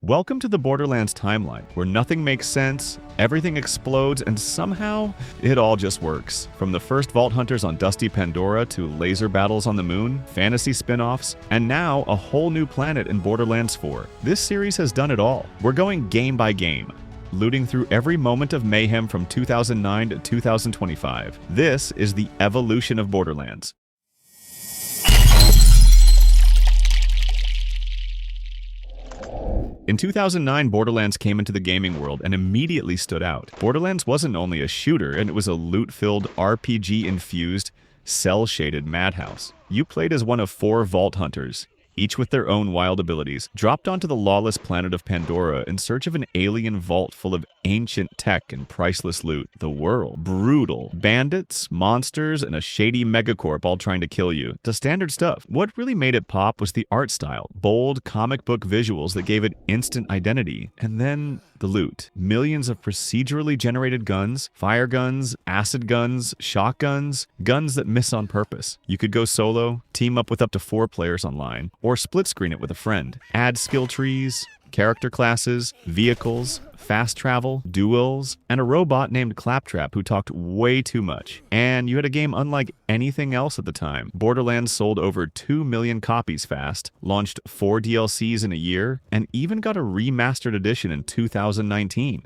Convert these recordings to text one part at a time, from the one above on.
Welcome to the Borderlands timeline, where nothing makes sense, everything explodes, and somehow it all just works. From the first Vault Hunters on dusty Pandora to laser battles on the moon, fantasy spin-offs, and now a whole new planet in Borderlands 4. This series has done it all. We're going game by game, looting through every moment of mayhem from 2009 to 2025. This is the evolution of Borderlands. In 2009, Borderlands came into the gaming world and immediately stood out. Borderlands wasn't only a shooter, and it was a loot-filled, RPG-infused, cel-shaded madhouse. You played as one of 4 Vault Hunters, each with their own wild abilities, dropped onto the lawless planet of Pandora in search of an alien vault full of ancient tech and priceless loot. The world. Brutal. Bandits, monsters, and a shady megacorp all trying to kill you. The standard stuff. What really made it pop was the art style. Bold, comic book visuals that gave it instant identity. And then the loot. Millions of procedurally generated guns, fire guns, acid guns, shotguns, guns that miss on purpose. You could go solo, team up with up to 4 players online, or split screen it with a friend. Add skill trees, character classes, vehicles, fast travel, duels, and a robot named Claptrap who talked way too much. And you had a game unlike anything else at the time. Borderlands sold over 2 million copies fast, launched 4 DLCs in a year, and even got a remastered edition in 2019.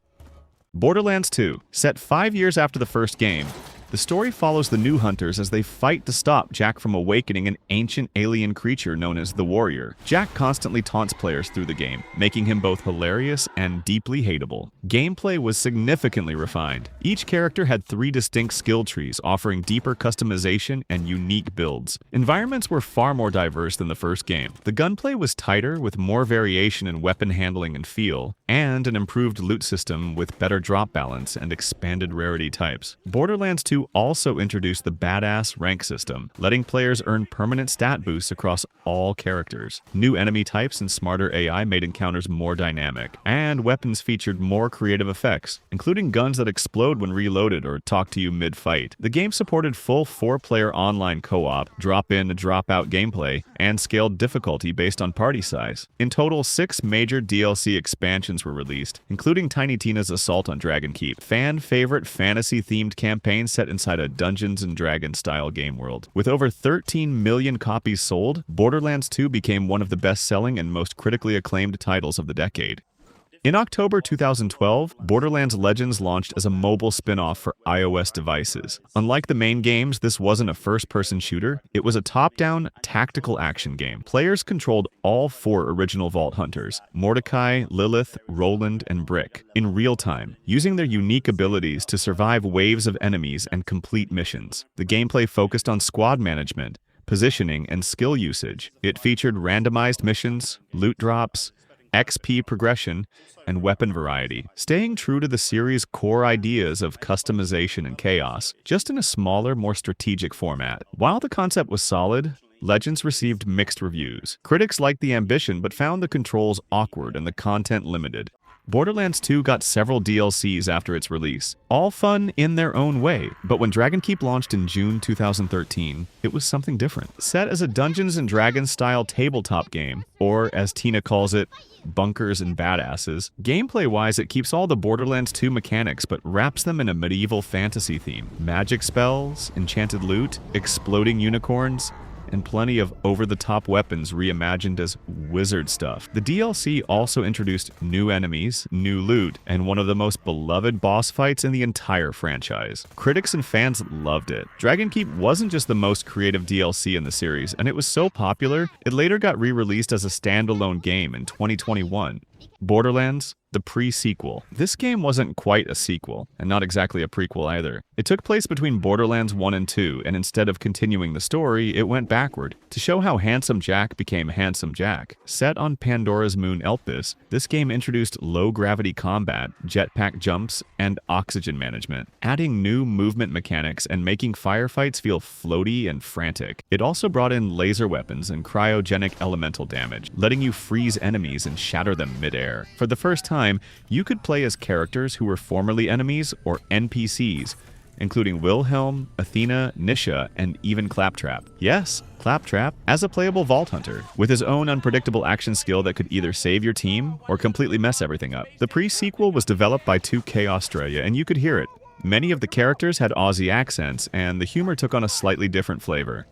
Borderlands 2, set 5 years after the first game, the story follows the new hunters as they fight to stop Jack from awakening an ancient alien creature known as the Warrior. Jack constantly taunts players through the game, making him both hilarious and deeply hateable. Gameplay was significantly refined. Each character had 3 distinct skill trees, offering deeper customization and unique builds. Environments were far more diverse than the first game. The gunplay was tighter, with more variation in weapon handling and feel, and an improved loot system with better drop balance and expanded rarity types. Borderlands 2 also introduced the badass rank system, letting players earn permanent stat boosts across all characters. New enemy types and smarter AI made encounters more dynamic, and weapons featured more creative effects, including guns that explode when reloaded or talk to you mid-fight. The game supported full 4-player online co-op, drop-in, drop-out gameplay, and scaled difficulty based on party size. In total, 6 major DLC expansions were released, including Tiny Tina's Assault on Dragon Keep, fan-favorite fantasy-themed campaign set inside a Dungeons & Dragons-style game world. With over 13 million copies sold, Borderlands 2 became one of the best-selling and most critically acclaimed titles of the decade. In October 2012, Borderlands Legends launched as a mobile spin-off for iOS devices. Unlike the main games, this wasn't a first-person shooter. It was a top-down, tactical action game. Players controlled all 4 original Vault Hunters, Mordecai, Lilith, Roland, and Brick, in real time, using their unique abilities to survive waves of enemies and complete missions. The gameplay focused on squad management, positioning, and skill usage. It featured randomized missions, loot drops, XP progression, and weapon variety, staying true to the series' core ideas of customization and chaos, just in a smaller, more strategic format. While the concept was solid, Legends received mixed reviews. Critics liked the ambition but found the controls awkward and the content limited. Borderlands 2 got several DLCs after its release, all fun in their own way, but when Dragon Keep launched in June 2013, it was something different. Set as a Dungeons & Dragons-style tabletop game, or as Tina calls it, bunkers and badasses, gameplay-wise it keeps all the Borderlands 2 mechanics but wraps them in a medieval fantasy theme. Magic spells, enchanted loot, exploding unicorns, and plenty of over-the-top weapons reimagined as wizard stuff. The DLC also introduced new enemies, new loot, and one of the most beloved boss fights in the entire franchise. Critics and fans loved it. Dragon Keep wasn't just the most creative DLC in the series, and it was so popular, it later got re-released as a standalone game in 2021. Borderlands, the pre-sequel. This game wasn't quite a sequel, and not exactly a prequel either. It took place between Borderlands 1 and 2, and instead of continuing the story, it went backward, to show how Handsome Jack became Handsome Jack. Set on Pandora's moon Elpis, this game introduced low-gravity combat, jetpack jumps, and oxygen management, adding new movement mechanics and making firefights feel floaty and frantic. It also brought in laser weapons and cryogenic elemental damage, letting you freeze enemies and shatter them mid-air. For the first time, you could play as characters who were formerly enemies or NPCs, including Wilhelm, Athena, Nisha, and even Claptrap. Yes, Claptrap as a playable Vault Hunter, with his own unpredictable action skill that could either save your team or completely mess everything up. The pre-sequel was developed by 2K Australia, and you could hear it. Many of the characters had Aussie accents, and the humor took on a slightly different flavor.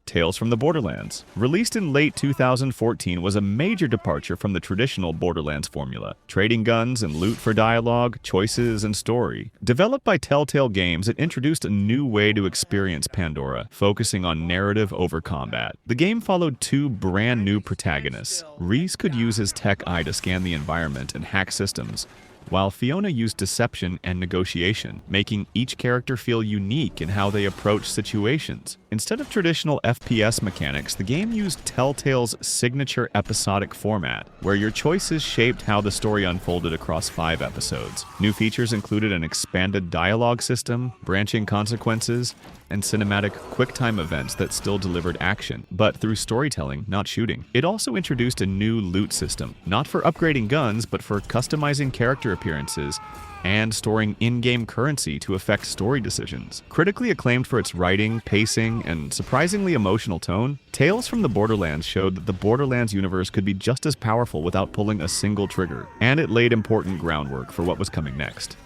Tales from the Borderlands. Released in late 2014 was a major departure from the traditional Borderlands formula. Trading guns and loot for dialogue, choices, and story. Developed by Telltale Games, it introduced a new way to experience Pandora, focusing on narrative over combat. The game followed two brand new protagonists. Reese could use his tech eye to scan the environment and hack systems, while Fiona used deception and negotiation, making each character feel unique in how they approach situations. Instead of traditional FPS mechanics, the game used Telltale's signature episodic format, where your choices shaped how the story unfolded across 5 episodes. New features included an expanded dialogue system, branching consequences, and cinematic quick-time events that still delivered action, but through storytelling, not shooting. It also introduced a new loot system, not for upgrading guns, but for customizing character appearances and storing in-game currency to affect story decisions. Critically acclaimed for its writing, pacing, and surprisingly emotional tone, Tales from the Borderlands showed that the Borderlands universe could be just as powerful without pulling a single trigger, and it laid important groundwork for what was coming next.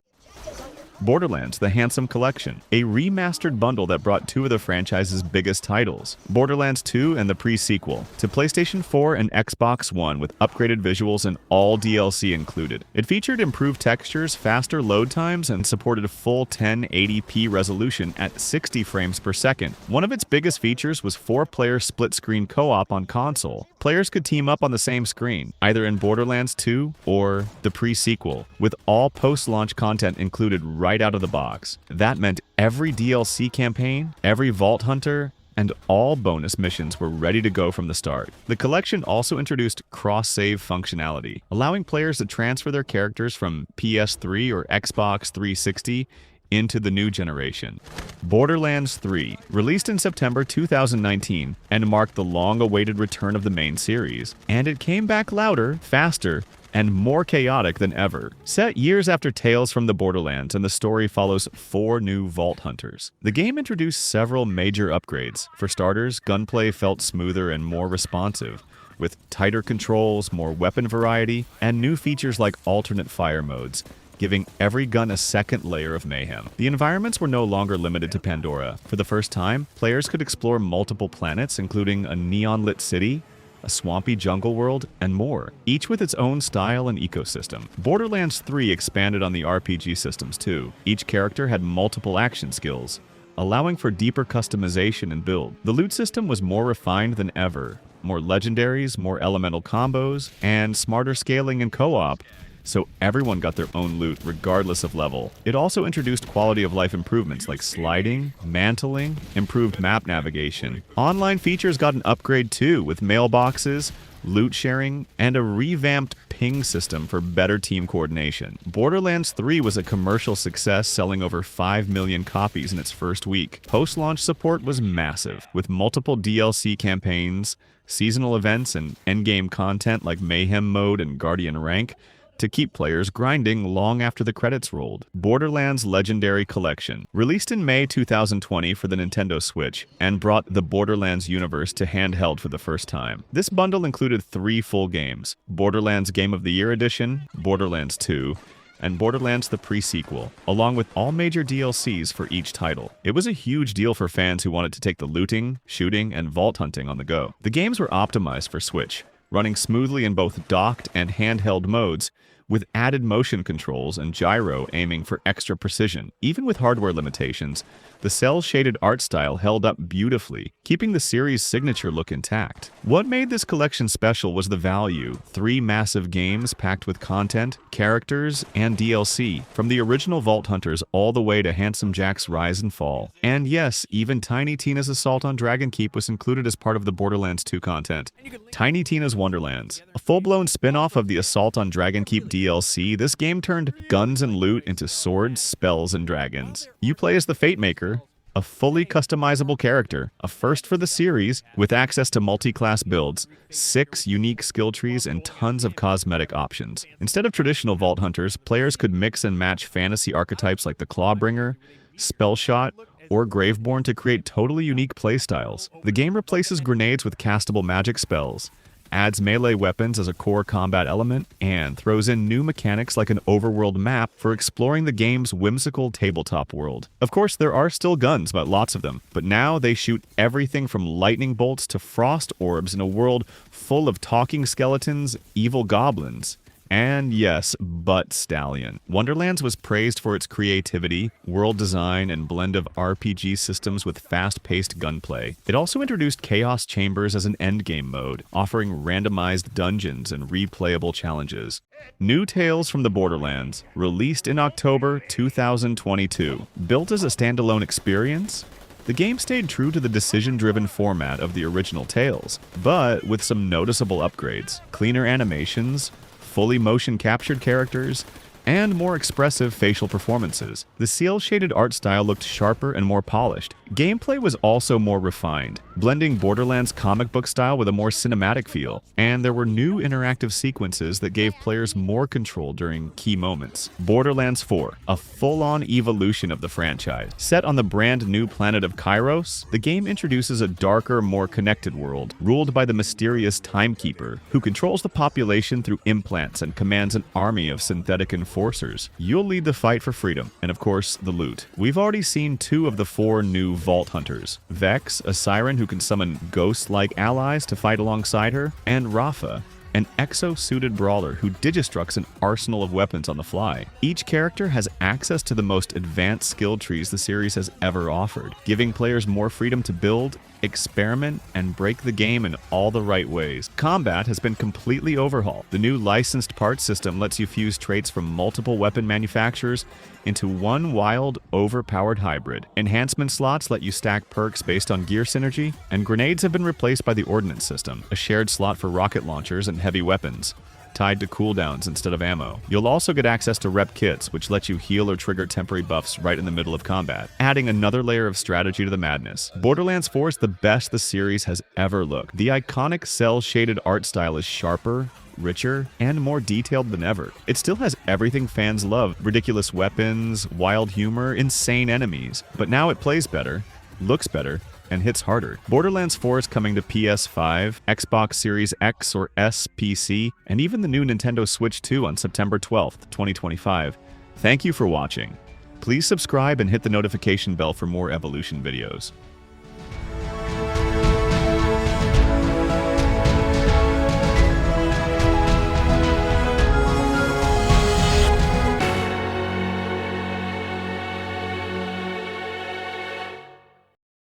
Borderlands: The Handsome Collection, a remastered bundle that brought 2 of the franchise's biggest titles, Borderlands 2 and the pre-sequel, to PlayStation 4 and Xbox One with upgraded visuals and all DLC included. It featured improved textures, faster load times, and supported full 1080p resolution at 60 frames per second. One of its biggest features was 4-player split-screen co-op on console. Players could team up on the same screen, either in Borderlands 2 or the pre-sequel, with all post-launch content included right out of the box. That meant every DLC campaign, every Vault Hunter, and all bonus missions were ready to go from the start. The collection also introduced cross-save functionality, allowing players to transfer their characters from PS3 or Xbox 360 into the new generation. Borderlands 3, released in September 2019, and marked the long-awaited return of the main series. And it came back louder, faster, and more chaotic than ever. Set years after Tales from the Borderlands, and the story follows 4 new Vault Hunters. The game introduced several major upgrades. For starters, gunplay felt smoother and more responsive, with tighter controls, more weapon variety, and new features like alternate fire modes, giving every gun a second layer of mayhem. The environments were no longer limited to Pandora. For the first time, players could explore multiple planets, including a neon-lit city, a swampy jungle world, and more, each with its own style and ecosystem. Borderlands 3 expanded on the RPG systems too. Each character had multiple action skills, allowing for deeper customization and build. The loot system was more refined than ever. More legendaries, more elemental combos, and smarter scaling and co-op, so everyone got their own loot regardless of level. It also introduced quality of life improvements like sliding, mantling, improved map navigation. Online features got an upgrade too, with mailboxes, loot sharing, and a revamped ping system for better team coordination. Borderlands 3 was a commercial success, selling over 5 million copies in its first week. Post-launch support was massive, with multiple DLC campaigns, seasonal events, and endgame content like Mayhem Mode and Guardian Rank, to keep players grinding long after the credits rolled. Borderlands Legendary Collection, released in May 2020 for the Nintendo Switch, and brought the Borderlands universe to handheld for the first time. This bundle included 3 full games: Borderlands Game of the Year Edition, Borderlands 2, and Borderlands the pre-sequel, along with all major DLCs for each title. It was a huge deal for fans who wanted to take the looting, shooting, and vault hunting on the go. The games were optimized for Switch, running smoothly in both docked and handheld modes, with added motion controls and gyro aiming for extra precision. Even with hardware limitations, the cel-shaded art style held up beautifully, keeping the series' signature look intact. What made this collection special was the value: 3 massive games packed with content, characters, and DLC, from the original Vault Hunters all the way to Handsome Jack's Rise and Fall. And yes, even Tiny Tina's Assault on Dragon Keep was included as part of the Borderlands 2 content. Tiny Tina's Wonderlands, a full-blown spin-off of the Assault on Dragon Keep DLC, this game turned guns and loot into swords, spells, and dragons. You play as the Fate Maker, a fully customizable character, a first for the series, with access to multi-class builds, 6 unique skill trees, and tons of cosmetic options. Instead of traditional Vault Hunters, players could mix and match fantasy archetypes like the Clawbringer, Spellshot, or Graveborn to create totally unique playstyles. The game replaces grenades with castable magic spells, adds melee weapons as a core combat element, and throws in new mechanics like an overworld map for exploring the game's whimsical tabletop world. Of course, there are still guns, but lots of them, but now they shoot everything from lightning bolts to frost orbs in a world full of talking skeletons, evil goblins, and yes, Butt Stallion. Wonderlands was praised for its creativity, world design, and blend of RPG systems with fast-paced gunplay. It also introduced Chaos Chambers as an endgame mode, offering randomized dungeons and replayable challenges. New Tales from the Borderlands, released in October 2022. Built as a standalone experience, the game stayed true to the decision-driven format of the original Tales, but with some noticeable upgrades, cleaner animations, fully motion-captured characters, and more expressive facial performances. The cel-shaded art style looked sharper and more polished. Gameplay was also more refined, blending Borderlands' comic book style with a more cinematic feel, and there were new interactive sequences that gave players more control during key moments. Borderlands 4, a full-on evolution of the franchise. Set on the brand new planet of Kairos, the game introduces a darker, more connected world, ruled by the mysterious Timekeeper, who controls the population through implants and commands an army of synthetic enforcers. You'll lead the fight for freedom, and of course, the loot. We've already seen 2 of the 4 new Vault Hunters. Vex, a siren who can summon ghost-like allies to fight alongside her, and Rafa, an exo-suited brawler who digistructs an arsenal of weapons on the fly. Each character has access to the most advanced skill trees the series has ever offered, giving players more freedom to build, experiment, and break the game in all the right ways. Combat has been completely overhauled. The new licensed parts system lets you fuse traits from multiple weapon manufacturers into one wild, overpowered hybrid. Enhancement slots let you stack perks based on gear synergy, and grenades have been replaced by the ordnance system, a shared slot for rocket launchers and heavy weapons, tied to cooldowns instead of ammo. You'll also get access to rep kits, which let you heal or trigger temporary buffs right in the middle of combat, adding another layer of strategy to the madness. Borderlands 4 is the best the series has ever looked. The iconic cel-shaded art style is sharper, richer, and more detailed than ever. It still has everything fans love: ridiculous weapons, wild humor, insane enemies. But now it plays better, looks better, and hits harder. Borderlands 4 is coming to PS5, Xbox Series X or S PC, and even the new Nintendo Switch 2 on September 12th, 2025. Thank you for watching. Please subscribe and hit the notification bell for more Evolution videos.